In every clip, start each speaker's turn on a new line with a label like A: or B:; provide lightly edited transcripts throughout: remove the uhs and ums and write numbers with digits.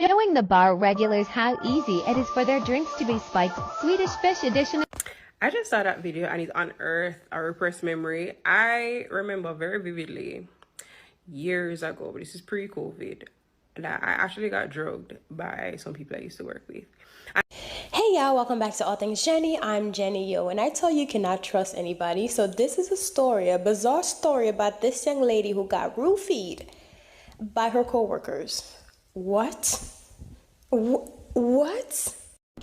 A: Showing the bar regulars how easy it is for their drinks to be spiked. Swedish Fish Edition.
B: I just saw that video and it unearthed a repressed memory. I remember very vividly years ago, but this is pre-COVID, that I actually got drugged by some people I used to work with.
C: Hey y'all, welcome back to All Things Jenny. I'm Jenny Yo, and I tell you cannot trust anybody. So this is a bizarre story about this young lady who got roofied by her coworkers. What? What?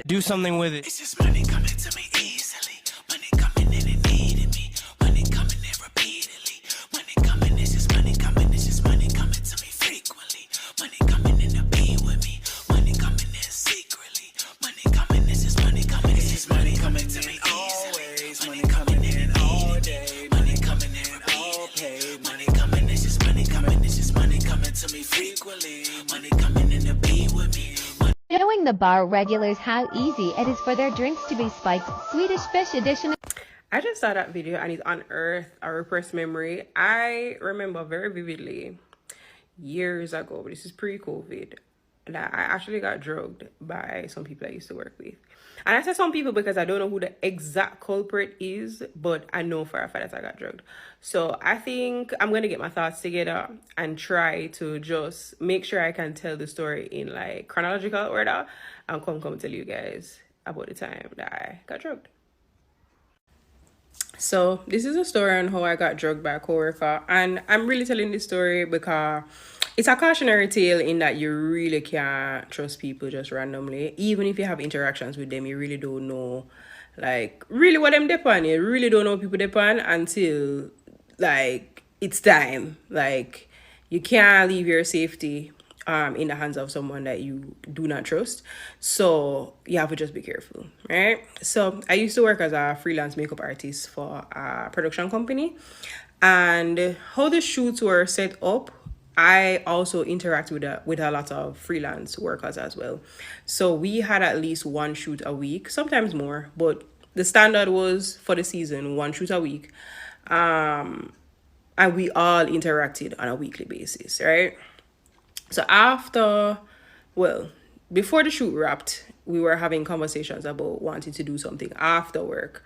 D: Do something with it.
E: It's just money coming to me easily. Money coming in and needing me. Money coming in repeatedly. Money coming, it's just money coming. It's just money coming to me frequently. Money coming in to be with me. Money coming in secretly. Money coming, it's just money coming. It's just money coming to me always. Money coming in all day. Money coming in all paid. Money coming, it's just money coming. It's just money coming to me frequently. Money coming in to be with me.
A: Showing the bar regulars how easy it is for their drinks to be spiked. Swedish Fish Edition.
B: I just saw that video and it unearthed a repressed memory. I remember very vividly years ago, but this is pre-COVID, that I actually got drugged by some people I used to work with. And I say some people because I don't know who the exact culprit is, but I know for a fact that I got drugged. So I think I'm going to get my thoughts together and try to just make sure I can tell the story in like chronological order and come tell you guys about the time that I got drugged. So this is a story on how I got drugged by a coworker, and I'm really telling this story because it's a cautionary tale in that you really can't trust people just randomly. Even if you have interactions with them, you really don't know like really what them depend. You really don't know people depend until like it's time. Like you can't leave your safety in the hands of someone that you do not trust. So you have to just be careful, right? So I used to work as a freelance makeup artist for a production company, and how the shoots were set up, I also interact with a lot of freelance workers as well. So we had at least one shoot a week, sometimes more, but the standard was for the season, one shoot a week. And we all interacted on a weekly basis, right? So before the shoot wrapped, we were having conversations about wanting to do something after work.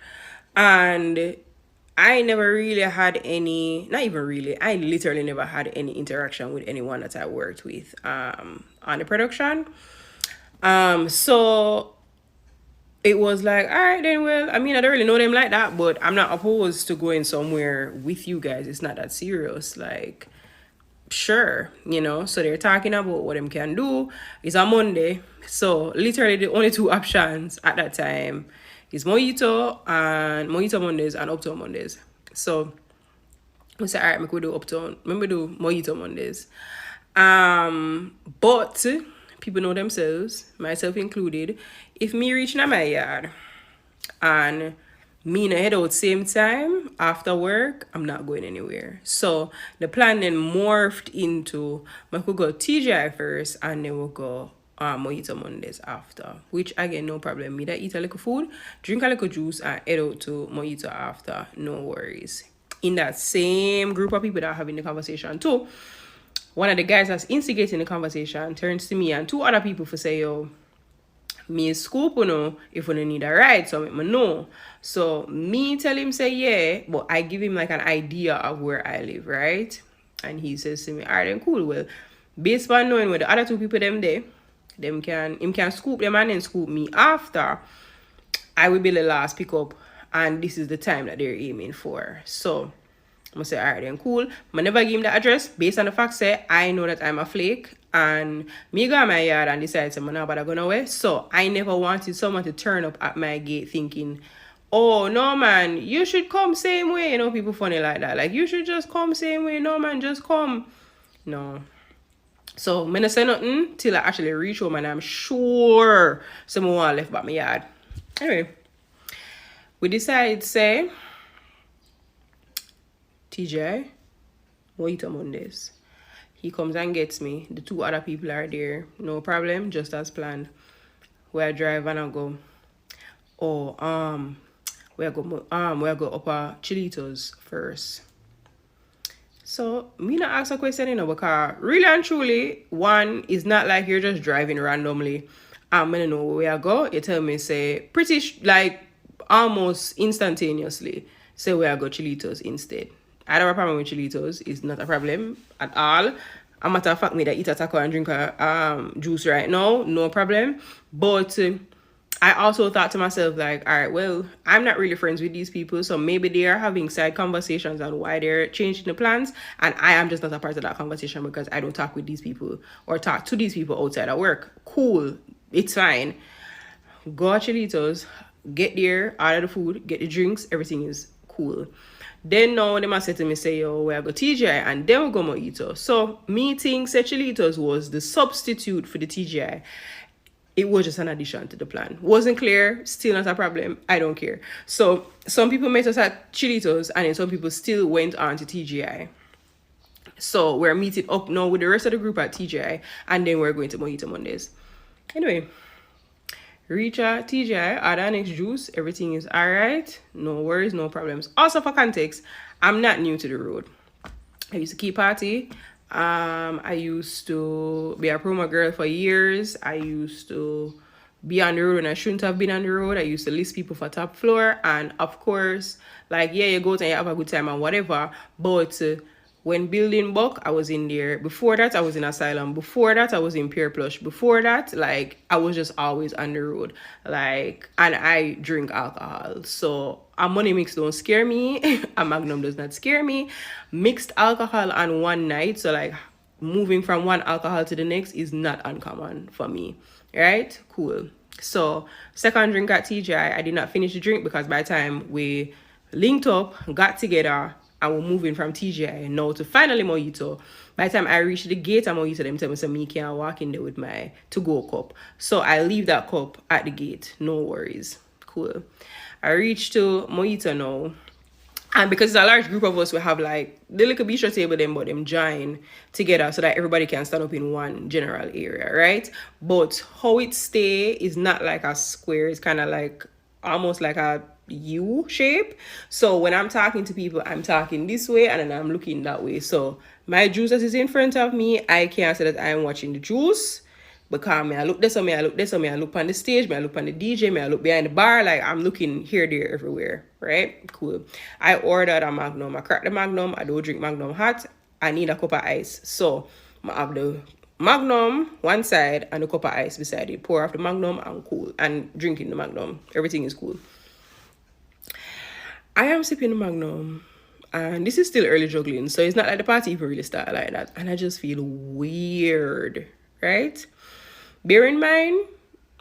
B: And I never really had I literally never had any interaction with anyone that I worked with on the production. So it was like, all right, then, well, I mean, I don't really know them like that, but I'm not opposed to going somewhere with you guys. It's not that serious. Like, sure, so they're talking about what them can do. It's a Monday, so literally the only two options at that time is Mojito Mondays and Uptown Mondays. So we said, all right, we could do Uptown, maybe do Mojito Mondays. But people know themselves, myself included, if me reach in my yard and me and head out same time after work, I'm not going anywhere. So the plan then morphed into I could go TGI first and then we'll go Mojito Mondays after, which again, no problem. Me that eat a little food, drink a little juice and head out to Mojito after, no worries. In that same group of people that are having the conversation too, one of the guys that's instigating the conversation turns to me and two other people for say, yo, me scoop if we need a ride, so me know. So me tell him say yeah, but I give him like an idea of where I live, right? And he says to me, all right, then cool. Well, based on knowing where the other two people them there, him can scoop them and then scoop me after. I will be the last pickup, and this is the time that they're aiming for. So I'm gonna say, all right, then cool. I never give him the address based on the fact say I know that I'm a flake. And me go in my yard and decide to I'm not going away. So I never wanted someone to turn up at my gate thinking, oh no man, you should come same way. People funny like that. Like you should just come same way. No man, just come. No. So I'm not say nothing till I actually reach home and I'm sure someone left back my yard. Anyway, we decided say TJ, Mojito Mondays. He comes and gets me. The two other people are there. No problem, just as planned. Where I drive and I go, where I go upper Chilitos first. So, me not ask a question, because really and truly, one is not like you're just driving randomly. I'm gonna know where I go. You tell me, say, like almost instantaneously, say where I go Chilitos instead. I don't have a problem with Chilitos. It's not a problem at all. A matter of fact, me that eat a taco and drink a juice right now, no problem. But I also thought to myself, like, all right, well, I'm not really friends with these people, so maybe they are having side conversations on why they're changing the plans, and I am just not a part of that conversation because I don't talk with these people or talk to these people outside of work. Cool, it's fine. Go to Chilitos, get there, order the food, get the drinks, everything is cool. Then now they must say to me, say, yo, where I go TGI, and then we go Mojito. So me think Chilitos was the substitute for the TGI. It was just an addition to the plan. Wasn't clear, still not a problem. I don't care. So some people met us at Chilitos, and then some people still went on to TGI. So we're meeting up now with the rest of the group at TGI, and then we're going to Mojito Mondays. Anyway, reach at TGI, add our next juice. Everything is all right. No worries, no problems. Also, for context, I'm not new to the road. I used to keep party. I used to be a promo girl for years. I used to be on the road when I shouldn't have been on the road. I used to list people for top floor. And of course, like, yeah, you go and you have a good time and whatever. But when building Buck, I was in there. Before that, I was in Asylum. Before that, I was in Pure Plush. Before that, like, I was just always on the road. Like, and I drink alcohol. So a money mix don't scare me. A Magnum does not scare me. Mixed alcohol on one night, so like moving from one alcohol to the next is not uncommon for me. Right? Cool. So second drink at TGI, I did not finish the drink because by the time we linked up, got together, and we're moving from TGI now to finally Mojito. By the time I reached the gate, I'm Mojito, them tell me, so me can't walk in there with my to-go cup. So I leave that cup at the gate. No worries. Cool. I reached to Mojito now. And because it's a large group of us, we have like the little bistro table them, but them join together so that everybody can stand up in one general area, right? But how it stay is not like a square. It's kind of like almost like a U shape. So when I'm talking to people, I'm talking this way and then I'm looking that way. So my juice that is in front of me, I can't say that I'm watching the juice. Because me I look this or me I look this or me I look on the stage, me I look on the DJ, me I look behind the bar, like I'm looking here, there, everywhere, right? Cool. I ordered a Magnum. I cracked the Magnum. I don't drink Magnum hot. I need a cup of ice. So I have the Magnum one side and a cup of ice beside it. Pour off the Magnum and cool. And drinking the Magnum. Everything is cool. I am sipping the Magnum. And this is still early juggling. So it's not like the party even really started like that. And I just feel weird, right? Bear in mind,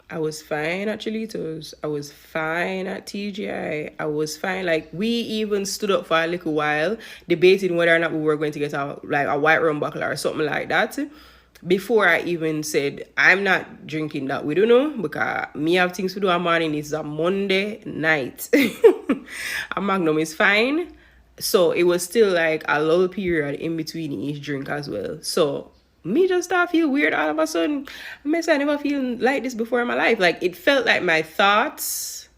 B: I was fine at Chilitos. I was fine at TGI. I was fine. Like, we even stood up for a little while, debating whether or not we were going to get a white rum bottle or something like that. Before I even said, I'm not drinking that. We don't know, because me have things to do in the morning. It's a Monday night. A Magnum is fine. So it was still like a lull period in between each drink as well. So me just start feel weird all of a sudden. I never feel like this before in my life. Like, it felt like my thoughts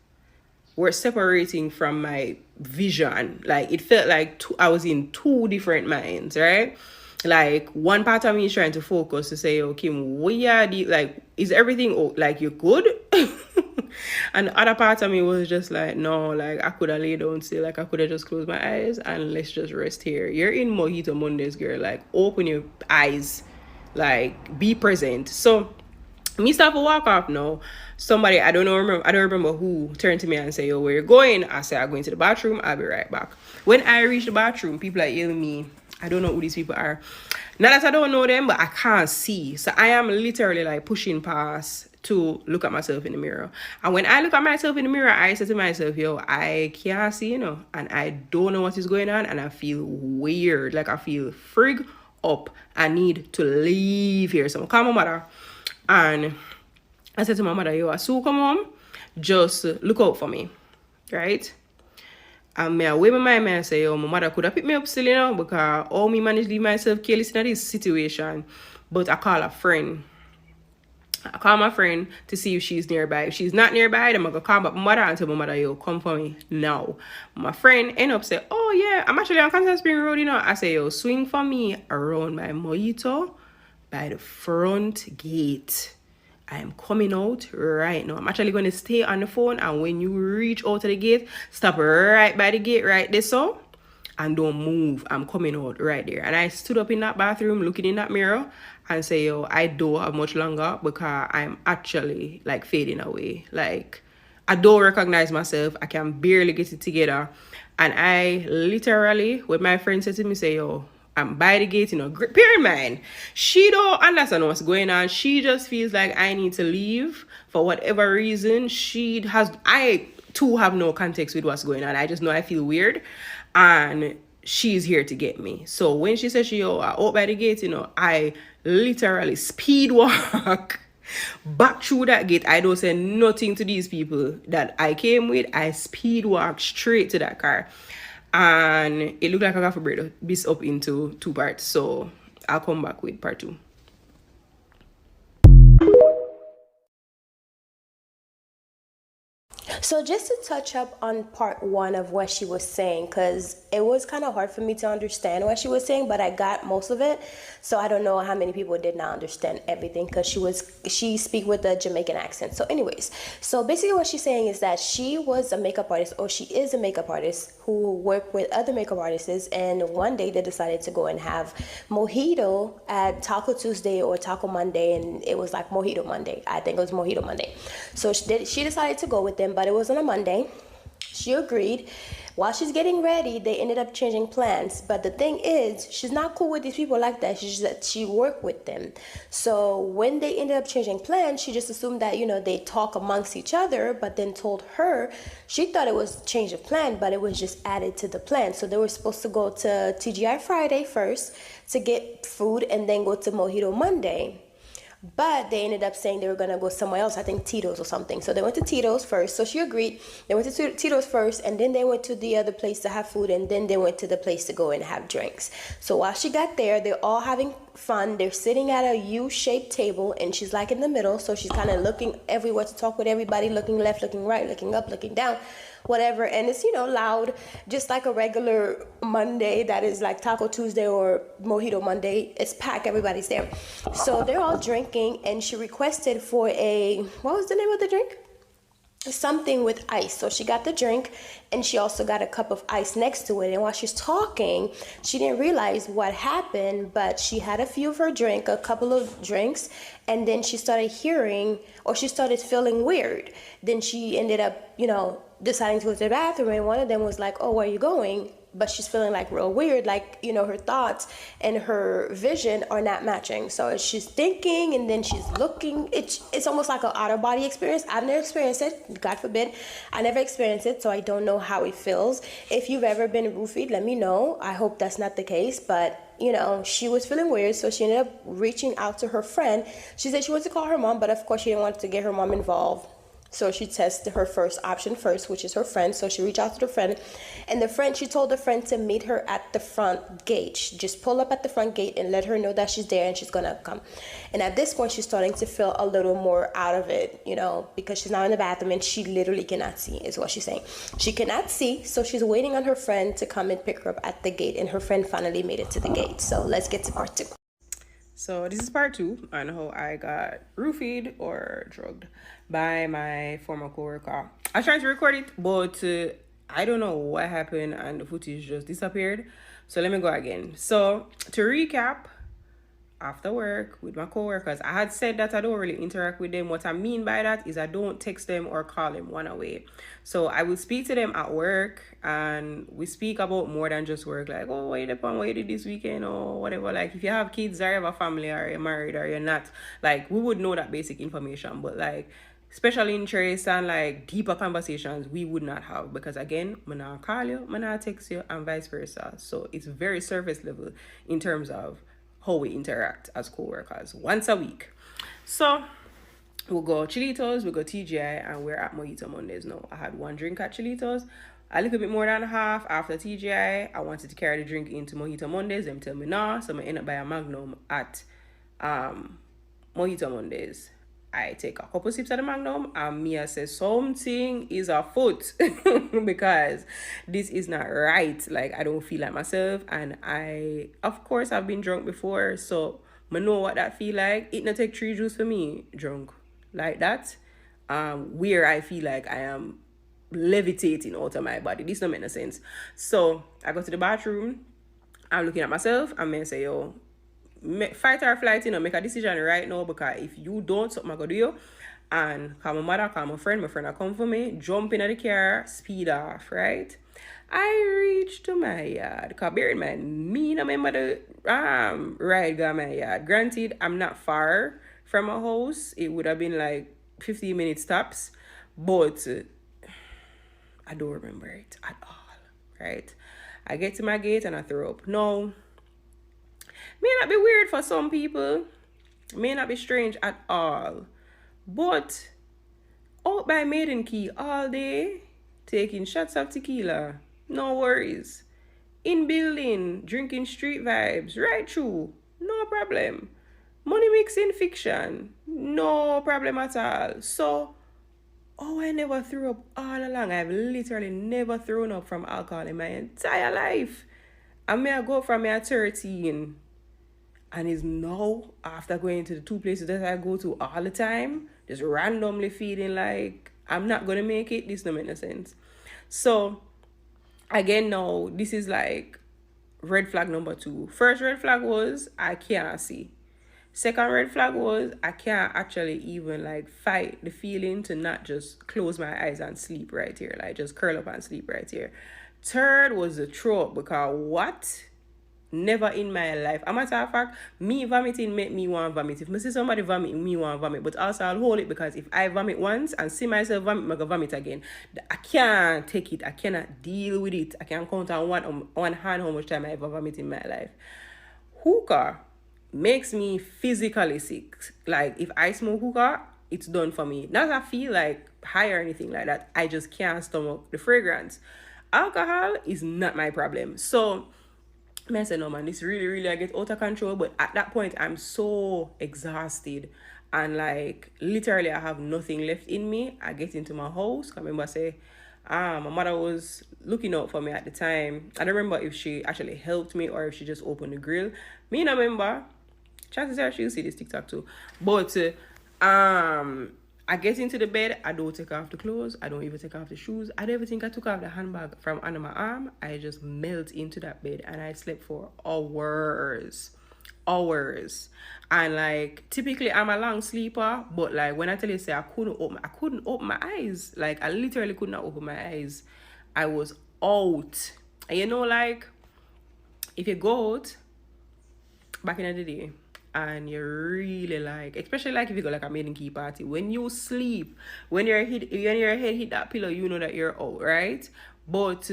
B: were separating from my vision. Like, it felt like I was in two different minds, right? Like, one part of me is trying to focus to say, oh, Kim, is everything, like, you good? And the other part of me was just like, no, like, I could have laid down still. Like, I could have just closed my eyes and let's just rest here. You're in Mojito Mondays, girl. Like, open your eyes. Like, be present. So me start to walk off now. Somebody, I don't remember who turned to me and say, yo, where you going? I say, I'm going to the bathroom. I'll be right back. When I reach the bathroom, people are yelling me. I don't know who these people are. Not that I don't know them, but I can't see. So I am literally like pushing past to look at myself in the mirror. And when I look at myself in the mirror, I say to myself, yo, I can't see, and I don't know what is going on, and I feel weird. Like, I feel frig up. I need to leave here. So I call my mother, and I said to my mother, yo, as soon come home, just look out for me, right? And I wave my mind and say, yo, my mother could have picked me up still, because all me manage to leave myself careless in this situation. But I call a friend. I call my friend to see if she's nearby. If she's not nearby, then I'm gonna call my mother and tell my mother, yo, come for me now. My friend end up say, oh yeah, I'm actually on Constant Spring Road, you know. I say, yo, swing for me around my mojito by the front gate. I am coming out right now. I'm actually going to stay on the phone, and when you reach out to the gate, stop right by the gate right there, so, and don't move. I'm coming out right there. And I stood up in that bathroom looking in that mirror and say, yo, I don't have much longer because I'm actually like fading away. Like, I don't recognize myself. I can barely get it together. And I literally, with my friend said to me, say, yo, I'm by the gate, you know. Bear in mind, she don't understand what's going on. She just feels like I need to leave for whatever reason. I too have no context with what's going on. I just know I feel weird, and she's here to get me. So when she said she out by the gate, you know, I literally speed walk back through that gate. I don't say nothing to these people that I came with. I speed walk straight to that car. And it looked like I got to break this up into 2 parts. So I'll come back with part 2.
C: So just to touch up on part 1 of what she was saying, because it was kind of hard for me to understand what she was saying, but I got most of it. So I don't know how many people did not understand everything, because she speak with a Jamaican accent. So anyways, so basically what she's saying is that she was a makeup artist, or she is a makeup artist who worked with other makeup artists, and one day they decided to go and have mojito at Taco Tuesday or Taco Monday, and it was like Mojito Monday. I think it was Mojito Monday. So she decided to go with them, but it was on a Monday. She agreed. While she's getting ready, they ended up changing plans. But the thing is, she's not cool with these people like that. She worked with them. So when they ended up changing plans, she just assumed that, you know, they talk amongst each other, but then told her she thought it was change of plan, but it was just added to the plan. So they were supposed to go to TGI Friday first to get food and then go to Mojito Monday. But they ended up saying they were going to go somewhere else, I think Tito's or something. So they went to Tito's first. So she agreed. They went to Tito's first, and then they went to the other place to have food, and then they went to the place to go and have drinks. So while she got there, they're all having fun. They're sitting at a U-shaped table, and she's like in the middle. So she's kind of looking everywhere to talk with everybody, looking left, looking right, looking up, looking down, whatever. And it's, you know, loud, just like a regular Monday that is like Taco Tuesday or Mojito Monday. It's packed, everybody's there. So they're all drinking, and she requested for what was the name of the drink? Something with ice. So she got the drink, and she also got a cup of ice next to it. And while she's talking, she didn't realize what happened, but she had a few of her drink, a couple of drinks, and then she started feeling weird. Then she ended up, you know, deciding to go to the bathroom, and one of them was like, oh, where are you going? But she's feeling like real weird, like, you know, her thoughts and her vision are not matching. So she's thinking, and then she's looking. It's almost like an out-of-body experience. I've never experienced it, God forbid. I never experienced it, so I don't know how it feels. If you've ever been roofied, let me know. I hope that's not the case, but you know, she was feeling weird, so she ended up reaching out to her friend. She said she wanted to call her mom, but of course she didn't want to get her mom involved. So she tested her first option first, which is her friend. So she reached out to the friend, and she told the friend to meet her at the front gate. Just pull up at the front gate and let her know that she's there and she's gonna come. And at this point, she's starting to feel a little more out of it, you know, because she's now in the bathroom and she literally cannot see, is what she's saying. She cannot see, so she's waiting on her friend to come and pick her up at the gate, and her friend finally made it to the gate. So let's get to part 2.
B: So this is part 2 on how I got roofied or drugged by my former coworker. I was trying to record it, but I don't know what happened and the footage just disappeared. So let me go again. So to recap, after work with my coworkers, I had said that I don't really interact with them. What I mean by that is I don't text them or call them one away. So I will speak to them at work, and we speak about more than just work, like, oh, what you did on, what you did this weekend, or whatever. Like, if you have kids or you have a family or you're married or you're not, like, we would know that basic information. But like special interests and like deeper conversations we would not have, because again, I'm not call you, I'm not text you, and vice versa. So it's very surface level in terms of how we interact as co-workers once a week. So we'll go Chilitos, we'll go TGI, and we're at Mojito Mondays now. I had one drink at Chilitos, a little bit more than half after TGI. I wanted to carry the drink into Mojito Mondays. Them tell me no, so I end up buying a Magnum at Mojito Mondays. I take a couple sips of the Magnum and me I say something is afoot because this is not right. Like I don't feel like myself, and I of course I've been drunk before, so I know what that feel like. It not take 3 juice for me drunk like that. Where I feel like I am levitating out of my body. This don't make no sense. So I go to the bathroom, I'm looking at myself, and I say, yo, fight or flight, make a decision right now, because if you don't, something I go do you. And call my mother, call my friend will come for me, jump in the car, speed off, right? I reach to my yard, because bear in mind, me no remember the ride got my yard. Granted, I'm not far from my house. It would have been like 15 minute stops, but I don't remember it at all, right? I get to my gate and I throw up. No, may not be weird for some people, may not be strange at all, but out by Maiden Key all day, taking shots of tequila, no worries. In building, drinking street vibes, right through, no problem. Money mixing fiction, no problem at all. So, I never threw up all along. I've literally never thrown up from alcohol in my entire life. I may go from my 13, and is now, after going to the 2 places that I go to all the time, just randomly feeling like I'm not going to make it. This don't make no sense. So, again, now, this is like red flag number 2. First red flag was, I can't see. Second red flag was, I can't actually even like fight the feeling to not just close my eyes and sleep right here. Like just curl up and sleep right here. Third was the throw up, because what? Never in my life. A matter of fact, me vomiting make me want to vomit. If I see somebody vomit, me want to vomit. But also I'll hold it, because if I vomit once and see myself vomit, I'm going to vomit again. I can't take it. I cannot deal with it. I can count on one hand how much time I ever vomit in my life. Hookah makes me physically sick. Like if I smoke hookah, it's done for me. Not that I feel like high or anything like that. I just can't stomach the fragrance. Alcohol is not my problem. So I say, no man, this really I get out of control. But at that point, I'm so exhausted, and like literally I have nothing left in me. I get into my house. I remember say, my mother was looking out for me at the time. I don't remember if she actually helped me or if she just opened the grill. Me no remember. Chances are she'll see this TikTok too. But I get into the bed. I don't take off the clothes. I don't even take off the shoes. I don't even think I took off the handbag from under my arm. I just melt into that bed, and I slept for hours. And like typically I'm a long sleeper, but like when I tell you say I couldn't open my eyes. Like I literally could not open my eyes. I was out. And like if you go out back in the day and you really like, especially like if you go like a Maiden Key party, when you sleep, when your head hit that pillow, you know that you're out, right? But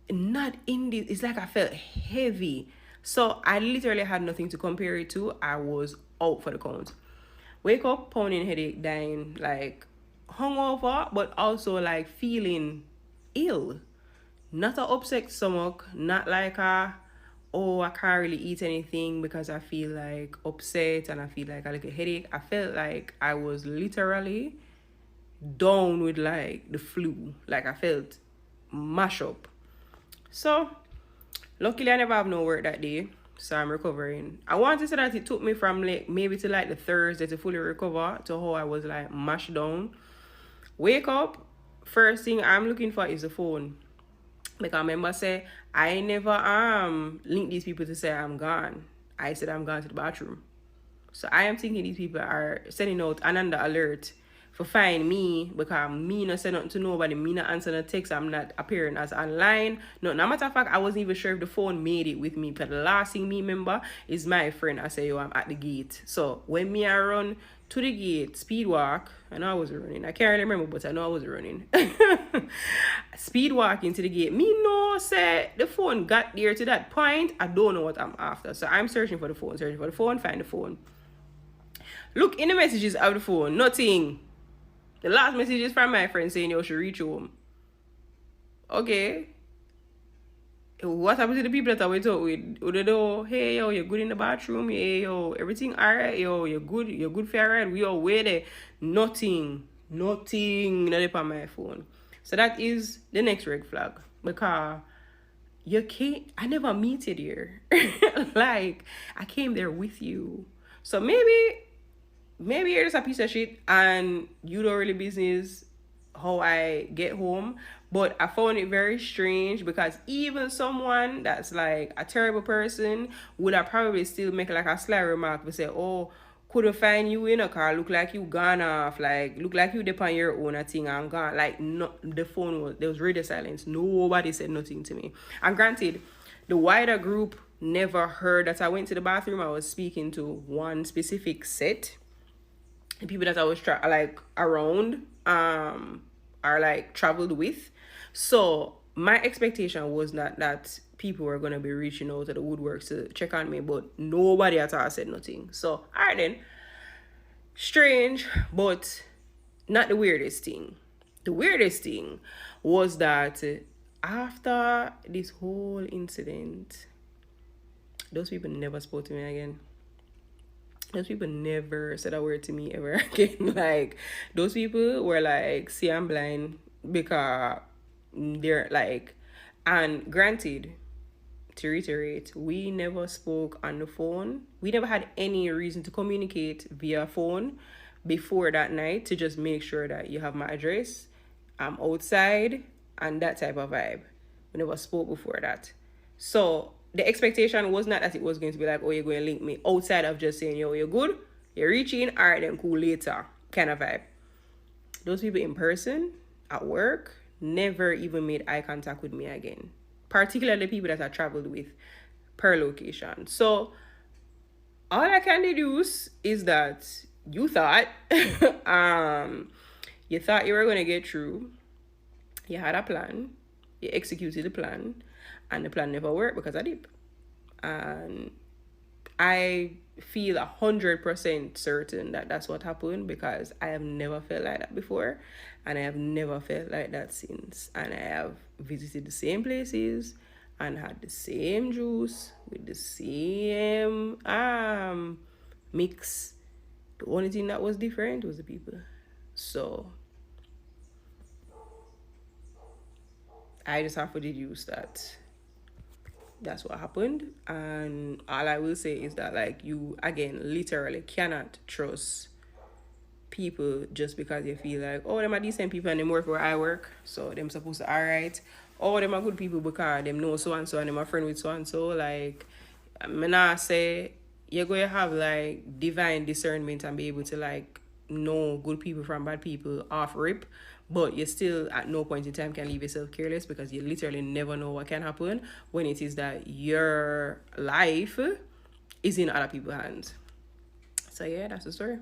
B: not in this. It's like I felt heavy. So I literally had nothing to compare it to. I was out for the count. Wake up, pounding headache, dying, like hungover, but also like feeling ill. Not a upset stomach, not like I can't really eat anything because I feel like upset and I feel like I like a headache. I felt like I was literally down with like the flu. Like I felt mash up. So luckily I never have no work that day, so I'm recovering. I want to say that it took me from like maybe to like the Thursday to fully recover to how I was like mashed down. Wake up, first thing I'm looking for is the phone. Like I remember say, I never link these people to say I'm gone. I said I'm gone to the bathroom. So I am thinking these people are sending out another alert for find me, because me not say nothing to nobody, me not answer the text, I'm not appearing as online. No matter of fact, I wasn't even sure if the phone made it with me, but the last thing me remember is my friend. I say, yo, I'm at the gate. So when me I run to the gate, speed walk, I know I wasn't running. I can't really remember, but I know I wasn't running. Speed walk into the gate. Me no say the phone got there to that point. I don't know what I'm after. So I'm searching for the phone, find the phone. Look in the messages of the phone, nothing. The last message is from my friend saying you should reach home. Okay. what happened to the people that I went out with? Who they do, hey yo, you're good in the bathroom, hey yo, everything alright, yo, you're good for alright. We all wait there. Nothing, not on my phone. So that is the next red flag. Because you can't, I never meted here. Like, I came there with you. So maybe you're just a piece of shit and you don't really business how I get home. But I found it very strange because even someone that's like a terrible person would have probably still make like a sly remark to say, oh, couldn't find you in a car, look like you gone off, like look like you depend your own a thing and gone. Like no, the phone was, there was radio silence. Nobody said nothing to me. And granted, the wider group never heard that I went to the bathroom. I was speaking to one specific set. The people that I was around are like traveled with. So my expectation was not that people were gonna be reaching out to the woodworks to check on me, but nobody at all said nothing. So alright then. Strange, but not the weirdest thing. The weirdest thing was that after this whole incident, those people never spoke to me again. Those people never said a word to me ever again. Like, those people were like, see, I'm blind, because they're like, and granted, to reiterate, we never spoke on the phone. We never had any reason to communicate via phone before that night to just make sure that you have my address, I'm outside, and that type of vibe. We never spoke before that. So the expectation was not that it was going to be like, oh, you're going to link me, outside of just saying, yo, you're good, you're reaching, all right, then cool, later, kind of vibe. Those people in person, at work, never even made eye contact with me again. Particularly people that I traveled with per location. So all I can deduce is that you thought you thought you were going to get through. You had a plan. You executed the plan. And the plan never worked because I did. And I feel 100% certain that that's what happened, because I have never felt like that before. And I have never felt like that since. And I have visited the same places and had the same juice with the same mix. The only thing that was different was the people. So I just have to deduce that that's what happened. And all I will say is that, like, you again literally cannot trust people just because you feel like, oh, them are decent people and them work where I work, so them supposed to alright. Or them are good people because them know so and so and them are friend with so and so. Like, I'm not say you're going to have like divine discernment and be able to like know good people from bad people off rip, but you still at no point in time can leave yourself careless, because you literally never know what can happen when it is that your life is in other people's hands. So yeah, that's the story.